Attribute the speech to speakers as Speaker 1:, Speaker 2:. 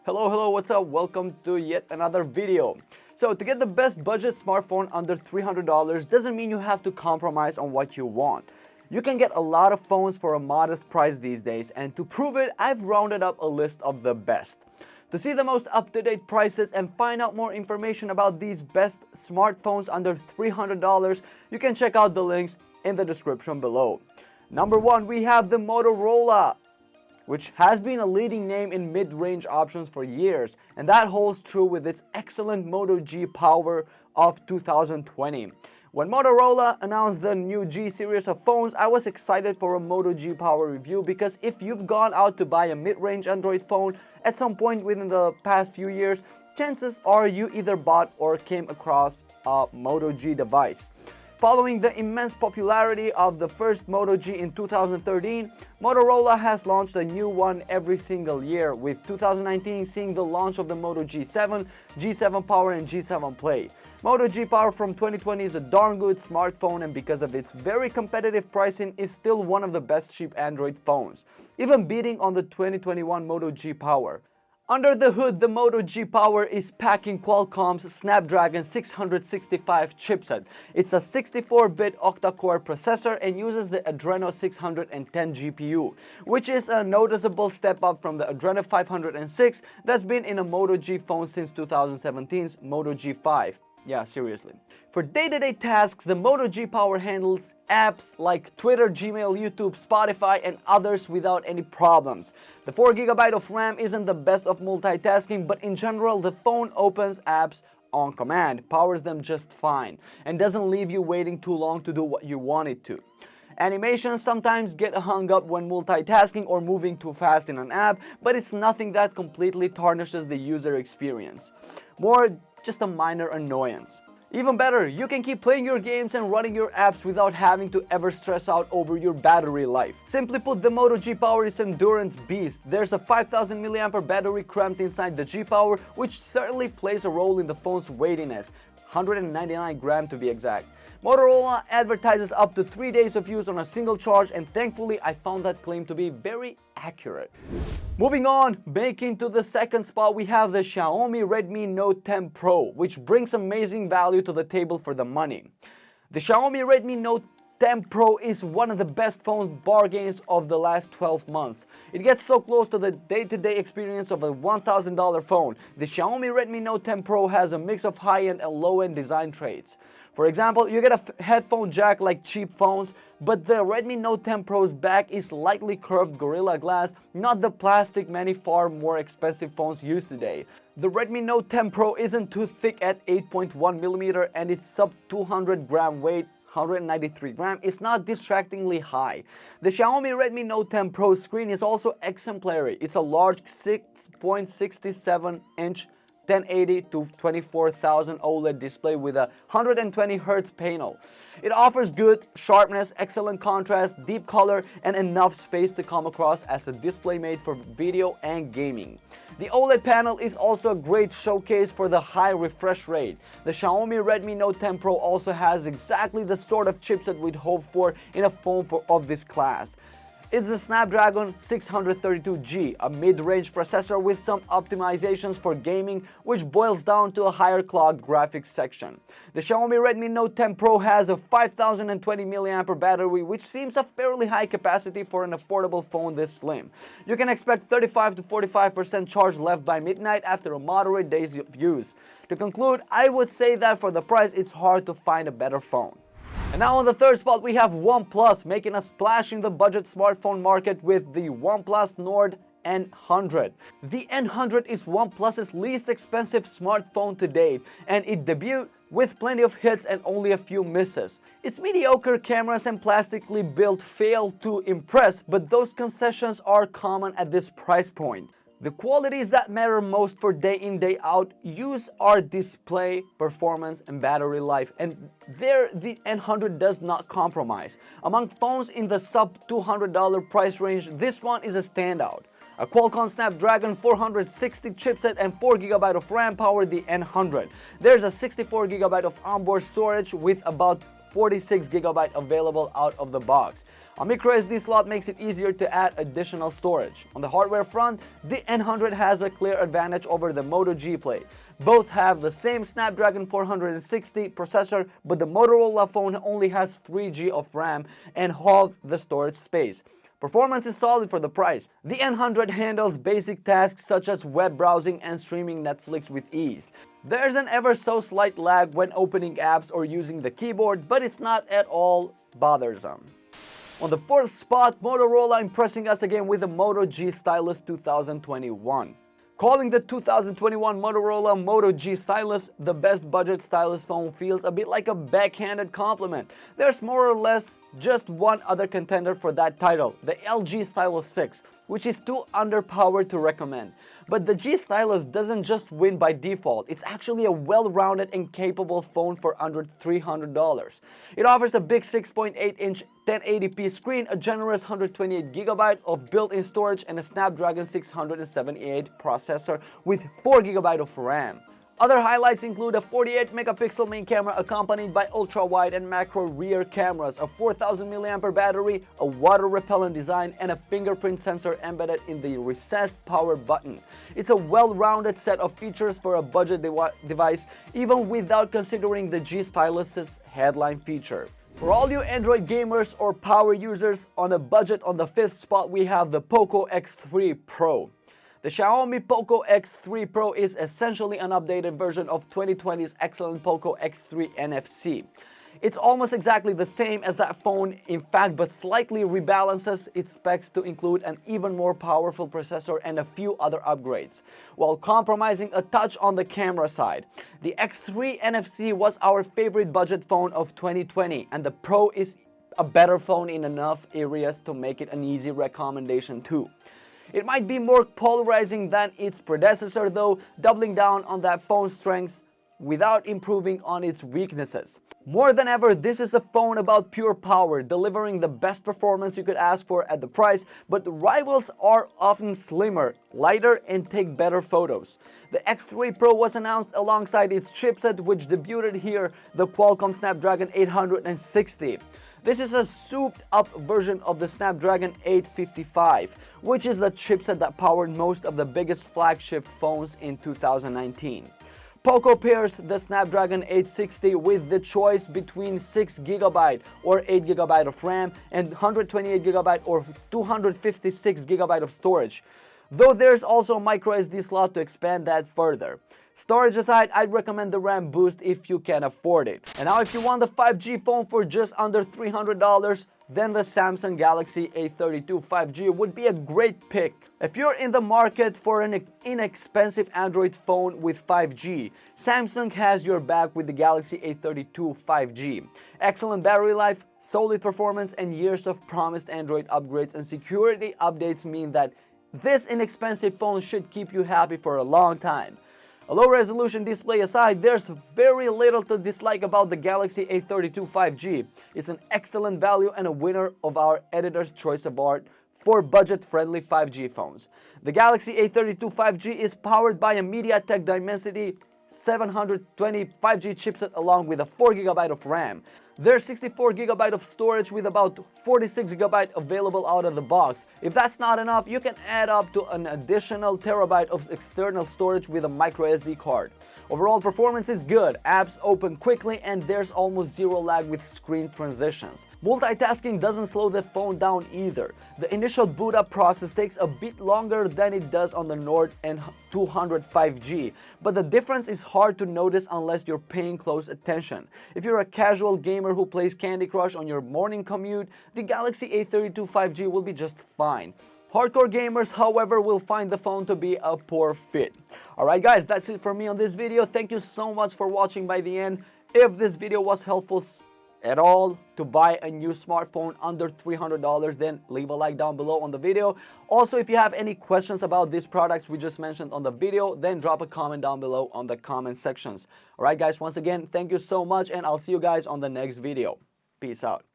Speaker 1: Hello, what's up? Welcome to yet another video. So to get the best budget smartphone under $300 doesn't mean you have to compromise on what you want. You can get a lot of phones for a modest price these days, and to prove it, I've rounded up a list of the best. To see the most up-to-date prices and find out more information about these best smartphones under $300, you can check out the links in the description below. Number 1, we have the Motorola, which has been a leading name in mid-range options for years, and that holds true with its excellent Moto G Power of 2020. When Motorola announced the new G series of phones, I was excited for a Moto G Power review because if you've gone out to buy a mid-range Android phone at some point within the past few years, chances are you either bought or came across a Moto G device. Following the immense popularity of the first Moto G in 2013, Motorola has launched a new one every single year, with 2019 seeing the launch of the Moto G7, G7 Power and G7 Play. Moto G Power from 2020 is a darn good smartphone, and because of its very competitive pricing is still one of the best cheap Android phones, even beating on the 2021 Moto G Power. Under the hood, the Moto G Power is packing Qualcomm's Snapdragon 665 chipset. It's a 64-bit octa-core processor and uses the Adreno 610 GPU, which is a noticeable step up from the Adreno 506 that's been in a Moto G phone since 2017's Moto G5. Yeah, seriously. For day-to-day tasks, the Moto G Power handles apps like Twitter, Gmail, YouTube, Spotify, and others without any problems. The 4GB of RAM isn't the best of multitasking, but in general, the phone opens apps on command, powers them just fine, and doesn't leave you waiting too long to do what you want it to. Animations sometimes get hung up when multitasking or moving too fast in an app, but it's nothing that completely tarnishes the user experience. More just a minor annoyance. Even better, you can keep playing your games and running your apps without having to ever stress out over your battery life. Simply put, the Moto G Power is an endurance beast. There's a 5000 mAh battery cramped inside the G Power, which certainly plays a role in the phone's weightiness, 199 grams to be exact. Motorola advertises up to 3 days of use on a single charge, and thankfully I found that claim to be very accurate. Moving on, making to the second spot, we have the Xiaomi Redmi Note 10 Pro, which brings amazing value to the table for the money. The Xiaomi Redmi Note 10 Pro is one of the best phone bargains of the last 12 months. It gets so close to the day-to-day experience of a $1,000 phone. The Xiaomi Redmi Note 10 Pro has a mix of high-end and low-end design traits. For example, you get a headphone jack like cheap phones, but the Redmi Note 10 Pro's back is lightly curved Gorilla Glass, not the plastic many far more expensive phones use today. The Redmi Note 10 Pro isn't too thick at 8.1mm, and its sub 200 gram weight, 193 grams, is not distractingly high. The Xiaomi Redmi Note 10 Pro screen is also exemplary. It's a large 6.67-inch 1080 to 24,000 OLED display with a 120Hz panel. It offers good sharpness, excellent contrast, deep color, and enough space to come across as a display made for video and gaming. The OLED panel is also a great showcase for the high refresh rate. The Xiaomi Redmi Note 10 Pro also has exactly the sort of chipset we'd hope for in a phone of this class. It's the Snapdragon 632G, a mid-range processor with some optimizations for gaming, which boils down to a higher clock graphics section. The Xiaomi Redmi Note 10 Pro has a 5020 mAh battery, which seems a fairly high capacity for an affordable phone this slim. You can expect 35 to 45% charge left by midnight after a moderate days of use. To conclude, I would say that for the price, it's hard to find a better phone. And now on the third spot, we have OnePlus, making a splash in the budget smartphone market with the OnePlus Nord N100. The N100 is OnePlus's least expensive smartphone to date, and it debuted with plenty of hits and only a few misses. Its mediocre cameras and plastically built fail to impress, but those concessions are common at this price point. The qualities that matter most for day in, day out use are display, performance, and battery life, and there the N100 does not compromise. Among phones in the sub $200 price range, this one is a standout. A Qualcomm Snapdragon 460 chipset and 4GB of RAM power the N100. There's a 64GB of onboard storage with about 46GB available out of the box. A micro SD slot makes it easier to add additional storage. On the hardware front, the N100 has a clear advantage over the Moto G Play. Both have the same Snapdragon 460 processor, but the Motorola phone only has 3GB of RAM and half the storage space. Performance is solid for the price. The N100 handles basic tasks such as web browsing and streaming Netflix with ease. There's an ever so slight lag when opening apps or using the keyboard, but it's not at all bothersome. On the fourth spot, Motorola impressing us again with the Moto G Stylus 2021. Calling the 2021 Motorola Moto G Stylus the best budget stylus phone feels a bit like a backhanded compliment. There's more or less just one other contender for that title, the LG Stylus 6, which is too underpowered to recommend. But the G Stylus doesn't just win by default, it's actually a well-rounded and capable phone for under $300. It offers a big 6.8-inch 1080p screen, a generous 128GB of built-in storage, and a Snapdragon 678 processor with 4GB of RAM. Other highlights include a 48-megapixel main camera accompanied by ultra-wide and macro rear cameras, a 4000 mAh battery, a water-repellent design, and a fingerprint sensor embedded in the recessed power button. It's a well-rounded set of features for a budget device, even without considering the G Stylus's headline feature. For all you Android gamers or power users on a budget, on the fifth spot we have the POCO X3 Pro. The Xiaomi POCO X3 Pro is essentially an updated version of 2020's excellent POCO X3 NFC. It's almost exactly the same as that phone, in fact, but slightly rebalances its specs to include an even more powerful processor and a few other upgrades, while compromising a touch on the camera side. The X3 NFC was our favorite budget phone of 2020, and the Pro is a better phone in enough areas to make it an easy recommendation too. It might be more polarizing than its predecessor though, doubling down on that phone's strengths without improving on its weaknesses. More than ever, this is a phone about pure power, delivering the best performance you could ask for at the price, but the rivals are often slimmer, lighter, and take better photos. The X3 Pro was announced alongside its chipset, which debuted here, the Qualcomm Snapdragon 860. This is a souped-up version of the Snapdragon 855, which is the chipset that powered most of the biggest flagship phones in 2019. POCO pairs the Snapdragon 860 with the choice between 6GB or 8GB of RAM and 128GB or 256GB of storage, though there's also a micro SD slot to expand that further. Storage aside, I'd recommend the RAM boost if you can afford it. And now if you want the 5G phone for just under $300, then the Samsung Galaxy A32 5G would be a great pick. If you're in the market for an inexpensive Android phone with 5G, Samsung has your back with the Galaxy A32 5G. Excellent battery life, solid performance, and years of promised Android upgrades and security updates mean that this inexpensive phone should keep you happy for a long time. A low-resolution display aside, there's very little to dislike about the Galaxy A32 5G. It's an excellent value and a winner of our editor's choice award for budget-friendly 5G phones. The Galaxy A32 5G is powered by a MediaTek Dimensity 720 5G chipset along with a 4GB of RAM. There's 64GB of storage with about 46GB available out of the box. If that's not enough, you can add up to an additional terabyte of external storage with a micro SD card. Overall performance is good, apps open quickly, and there's almost zero lag with screen transitions. Multitasking doesn't slow the phone down either. The initial boot up process takes a bit longer than it does on the Nord N200 5G, but the difference is hard to notice unless you're paying close attention. If you're a casual gamer who plays Candy Crush on your morning commute, the Galaxy A32 5G will be just fine. Hardcore gamers, however, will find the phone to be a poor fit. Alright guys, that's it for me on this video. Thank you so much for watching by the end. If this video was helpful at all to buy a new smartphone under $300, then leave a like down below on the video. Also, if you have any questions about these products we just mentioned on the video, then drop a comment down below on the comment sections. Alright guys, once again, thank you so much, and I'll see you guys on the next video. Peace out.